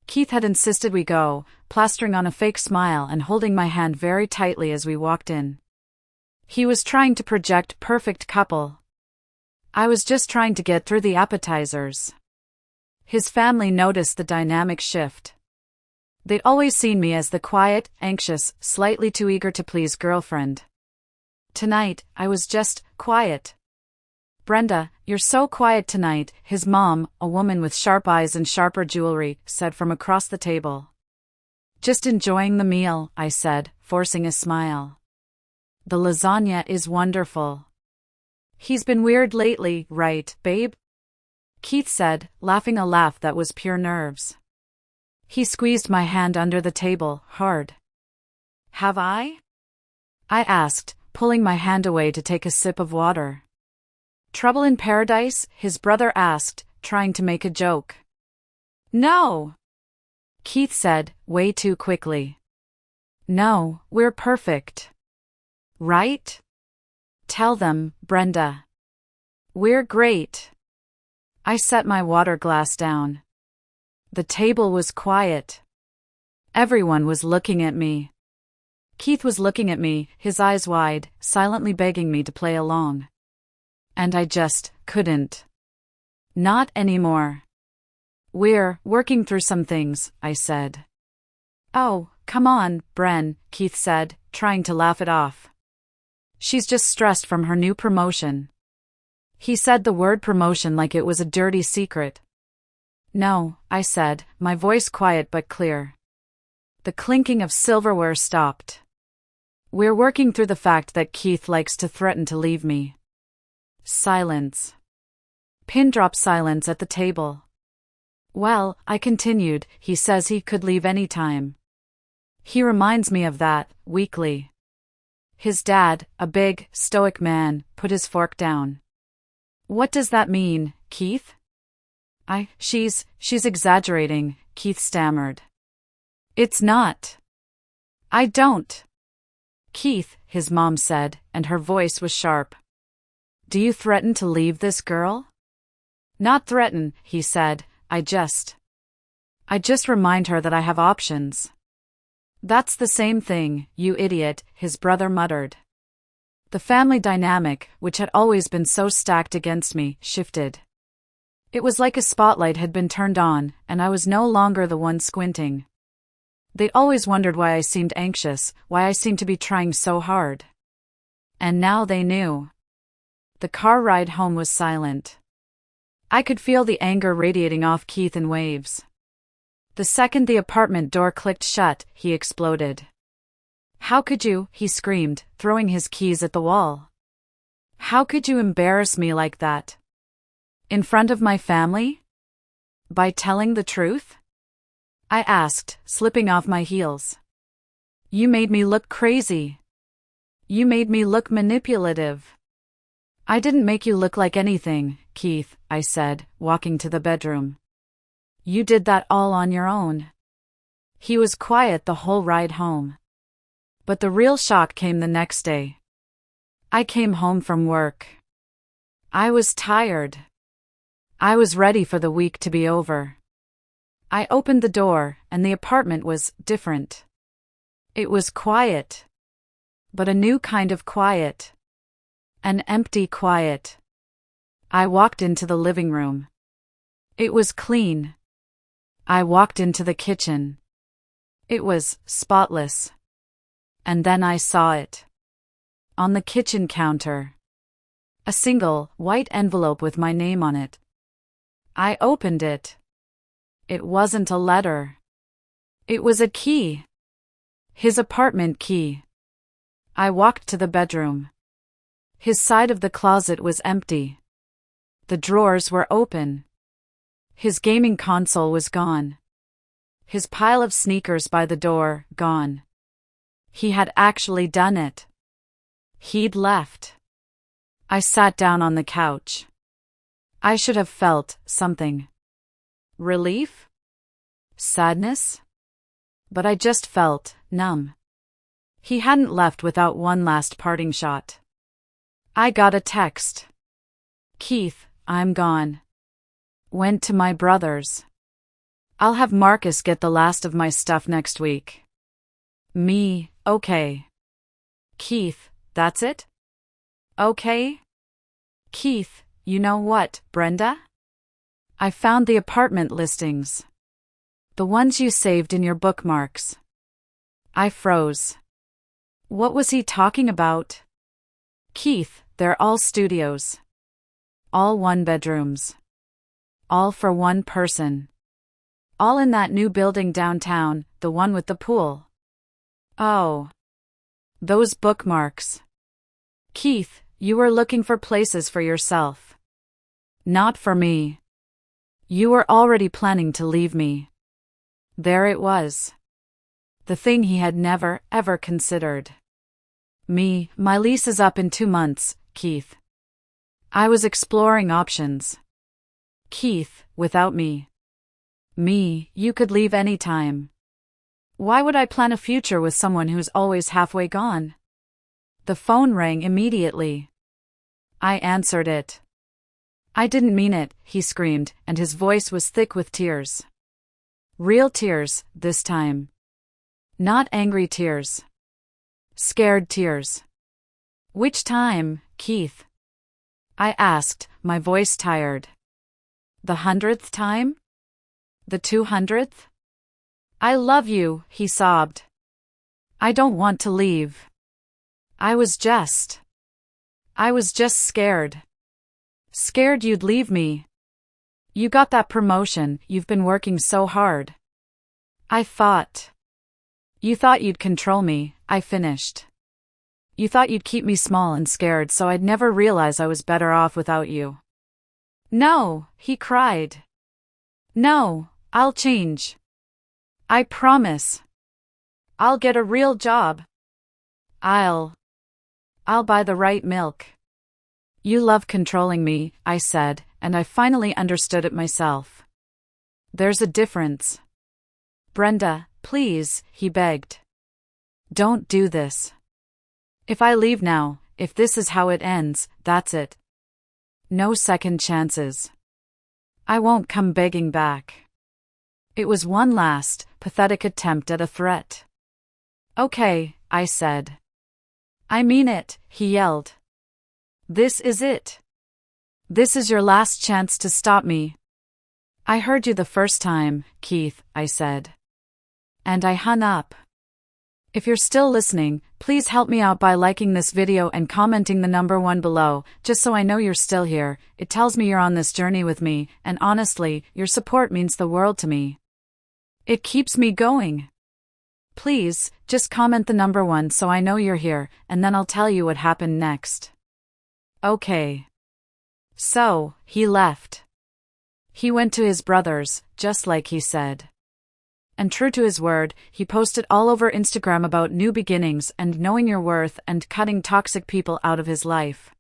Keith had insisted we go, plastering on a fake smile and holding my hand very tightly as we walked in. He was trying to project perfect couple. I was just trying to get through the appetizers. His family noticed the dynamic shift. They'd always seen me as the quiet, anxious, slightly too eager to please girlfriend. Tonight, I was just quiet. "Brenda, you're so quiet tonight," his mom, a woman with sharp eyes and sharper jewelry, said from across the table. "Just enjoying the meal," I said, forcing a smile. "The lasagna is wonderful." "He's been weird lately, right, babe?" Keith said, laughing a laugh that was pure nerves. He squeezed my hand under the table, hard. "Have I?" I asked, pulling my hand away to take a sip of water. "Trouble in paradise?" his brother asked, trying to make a joke. "No," Keith said, way too quickly. "No, we're perfect. Right? Tell them, Brenda. We're great." I set my water glass down. The table was quiet. Everyone was looking at me. Keith was looking at me, his eyes wide, silently begging me to play along. And I just couldn't. Not anymore. "We're working through some things," I said. "Oh, come on, Bren," Keith said, trying to laugh it off. "She's just stressed from her new promotion." He said the word promotion like it was a dirty secret. "No," I said, my voice quiet but clear. The clinking of silverware stopped. "We're working through the fact that Keith likes to threaten to leave me." Silence. Pin-drop silence at the table. "Well," I continued, "he says he could leave any time. He reminds me of that, weakly." His dad, a big, stoic man, put his fork down. "What does that mean, Keith?" She's exaggerating," Keith stammered. "It's not." "I don't." "Keith," his mom said, and her voice was sharp. "Do you threaten to leave this girl?" "Not threaten," he said, I just remind her that I have options." "That's the same thing, you idiot," his brother muttered. The family dynamic, which had always been so stacked against me, shifted. It was like a spotlight had been turned on, and I was no longer the one squinting. They'd always wondered why I seemed anxious, why I seemed to be trying so hard. And now they knew. The car ride home was silent. I could feel the anger radiating off Keith in waves. The second the apartment door clicked shut, he exploded. "How could you?" he screamed, throwing his keys at the wall. "How could you embarrass me like that? In front of my family? By telling the truth?" I asked, slipping off my heels. "You made me look crazy. You made me look manipulative." "I didn't make you look like anything, Keith," I said, walking to the bedroom. "You did that all on your own." He was quiet the whole ride home. But the real shock came the next day. I came home from work. I was tired. I was ready for the week to be over. I opened the door, and the apartment was different. It was quiet. But a new kind of quiet. An empty quiet. I walked into the living room. It was clean. I walked into the kitchen. It was spotless. And then I saw it. On the kitchen counter. A single, white envelope with my name on it. I opened it. It wasn't a letter. It was a key. His apartment key. I walked to the bedroom. His side of the closet was empty. The drawers were open. His gaming console was gone. His pile of sneakers by the door, gone. He had actually done it. He'd left. I sat down on the couch. I should have felt something. Relief? Sadness? But I just felt numb. He hadn't left without one last parting shot. I got a text. Keith, I'm gone. Went to my brother's. I'll have Marcus get the last of my stuff next week. Me, okay. Keith, that's it? Okay? Keith, you know what, Brenda? I found the apartment listings. The ones you saved in your bookmarks. I froze. What was he talking about? Keith, they're all studios. All one-bedrooms. All for one person. All in that new building downtown, the one with the pool. Oh. Those bookmarks. Keith, you were looking for places for yourself. Not for me. You were already planning to leave me. There it was. The thing he had never, ever considered. Me, my lease is up in 2 months, Keith. I was exploring options. Keith, without me. Me, you could leave any time. Why would I plan a future with someone who's always halfway gone? The phone rang immediately. I answered it. I didn't mean it, he screamed, and his voice was thick with tears. Real tears, this time. Not angry tears. Scared tears. Which time, Keith? I asked, my voice tired. The 100th time? The 200th? I love you, he sobbed. I don't want to leave. I was just scared. Scared you'd leave me. You got that promotion, you've been working so hard. I thought. You thought you'd control me, I finished. You thought you'd keep me small and scared so I'd never realize I was better off without you. No, he cried. No, I'll change. I promise. I'll get a real job. I'll buy the right milk. You love controlling me, I said, and I finally understood it myself. There's a difference. Brenda, please, he begged. Don't do this. If I leave now, if this is how it ends, that's it. No second chances. I won't come begging back. It was one last, pathetic attempt at a threat. Okay, I said. I mean it, he yelled. This is it. This is your last chance to stop me. I heard you the first time, Keith, I said. And I hung up. If you're still listening, please help me out by liking this video and commenting the number 1 below, just so I know you're still here. It tells me you're on this journey with me, and honestly, your support means the world to me. It keeps me going. Please, just comment the number 1 so I know you're here, and then I'll tell you what happened next. Okay. So, he left. He went to his brother's, just like he said. And true to his word, he posted all over Instagram about new beginnings and knowing your worth and cutting toxic people out of his life.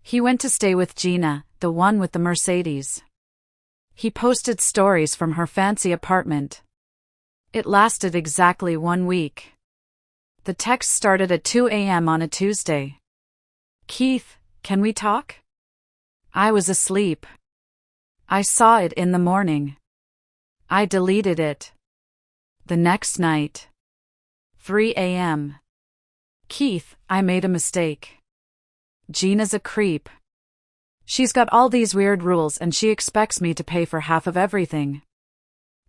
He went to stay with Gina, the one with the Mercedes. He posted stories from her fancy apartment. It lasted exactly 1 week. The text started at 2 a.m. on a Tuesday. Keith, can we talk? I was asleep. I saw it in the morning. I deleted it. The next night. 3 a.m. Keith, I made a mistake. Gina's a creep. She's got all these weird rules and she expects me to pay for half of everything.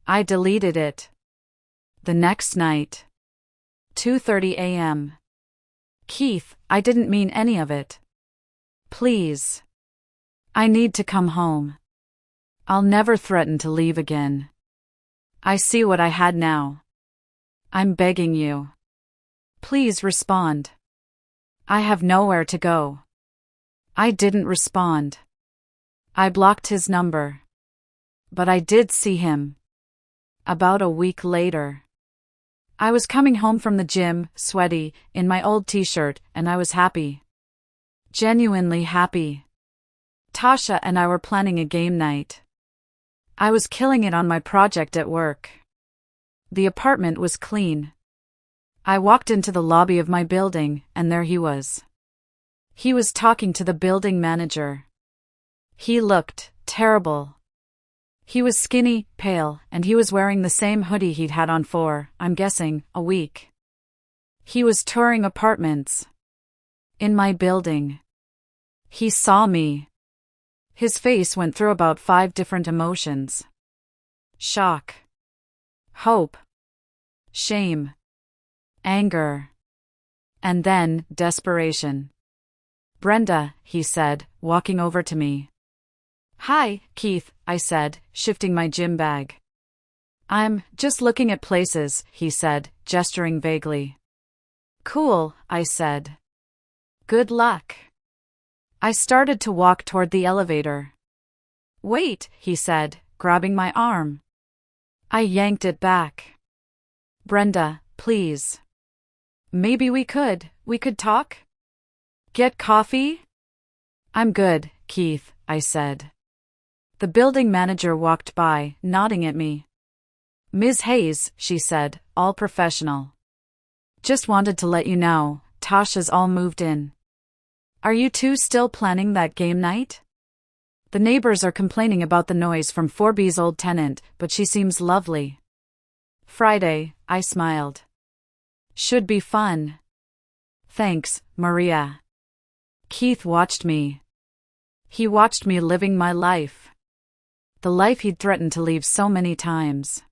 I deleted it. The next night. 2:30 a.m. Keith, I didn't mean any of it. Please. I need to come home. I'll never threaten to leave again. I see what I had now. I'm begging you. Please respond. I have nowhere to go. I didn't respond. I blocked his number. But I did see him. About a week later. I was coming home from the gym, sweaty, in my old t-shirt, and I was happy. Genuinely happy. Tasha and I were planning a game night. I was killing it on my project at work. The apartment was clean. I walked into the lobby of my building, and there he was. He was talking to the building manager. He looked terrible. He was skinny, pale, and he was wearing the same hoodie he'd had on for, I'm guessing, a week. He was touring apartments. In my building. He saw me. His face went through about 5 different emotions. Shock. Hope. Shame. Anger. And then, desperation. "Brenda," he said, walking over to me. "Hi, Keith," I said, shifting my gym bag. "I'm just looking at places," he said, gesturing vaguely. "Cool," I said. "Good luck." I started to walk toward the elevator. "Wait," he said, grabbing my arm. I yanked it back. "Brenda, please. Maybe we could talk? Get coffee?" "I'm good, Keith," I said. The building manager walked by, nodding at me. "Ms. Hayes," she said, all professional. "Just wanted to let you know, Tasha's all moved in. Are you two still planning that game night? The neighbors are complaining about the noise from 4B's old tenant, but she seems lovely." "Friday," I smiled. "Should be fun." "Thanks, Maria." Keith watched me. He watched me living my life. The life he'd threatened to leave so many times.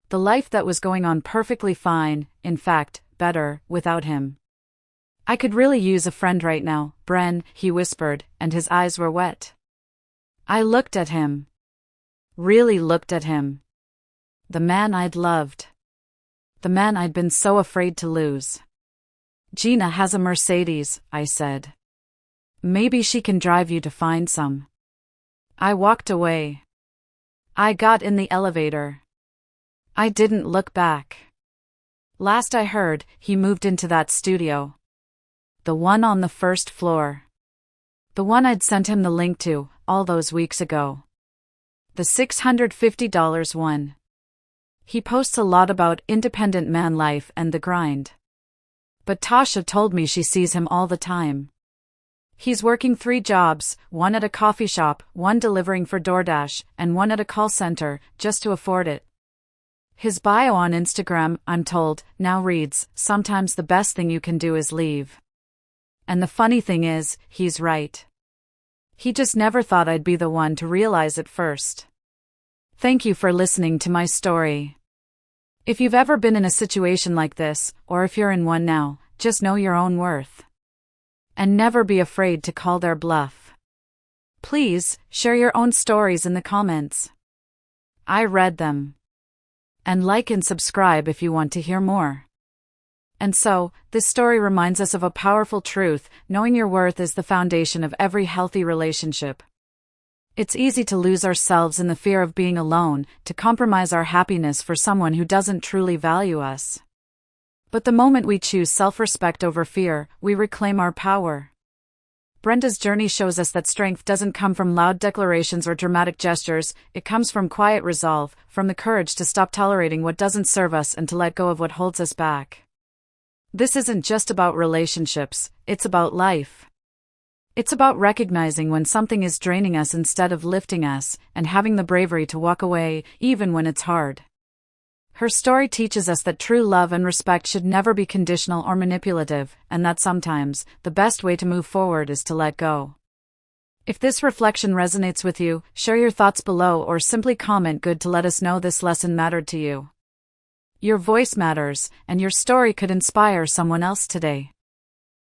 The life that was going on perfectly fine, in fact, better, without him. "I could really use a friend right now, Bren," he whispered, and his eyes were wet. I looked at him. Really looked at him. The man I'd loved. The man I'd been so afraid to lose. "Gina has a Mercedes," I said. "Maybe she can drive you to find some." I walked away. I got in the elevator. I didn't look back. Last I heard, he moved into that studio. The one on the first floor. The one I'd sent him the link to, all those weeks ago. The $650 one. He posts a lot about independent man life and the grind. But Tasha told me she sees him all the time. He's working 3 jobs, one at a coffee shop, one delivering for DoorDash, and one at a call center, just to afford it. His bio on Instagram, I'm told, now reads, "Sometimes the best thing you can do is leave." And the funny thing is, he's right. He just never thought I'd be the one to realize it first. Thank you for listening to my story. If you've ever been in a situation like this, or if you're in one now, just know your own worth. And never be afraid to call their bluff. Please, share your own stories in the comments. I read them. And like and subscribe if you want to hear more. And so, this story reminds us of a powerful truth: knowing your worth is the foundation of every healthy relationship. It's easy to lose ourselves in the fear of being alone, to compromise our happiness for someone who doesn't truly value us. But the moment we choose self-respect over fear, we reclaim our power. Brenda's journey shows us that strength doesn't come from loud declarations or dramatic gestures, it comes from quiet resolve, from the courage to stop tolerating what doesn't serve us and to let go of what holds us back. This isn't just about relationships, it's about life. It's about recognizing when something is draining us instead of lifting us, and having the bravery to walk away, even when it's hard. Her story teaches us that true love and respect should never be conditional or manipulative, and that sometimes, the best way to move forward is to let go. If this reflection resonates with you, share your thoughts below or simply comment good to let us know this lesson mattered to you. Your voice matters, and your story could inspire someone else today.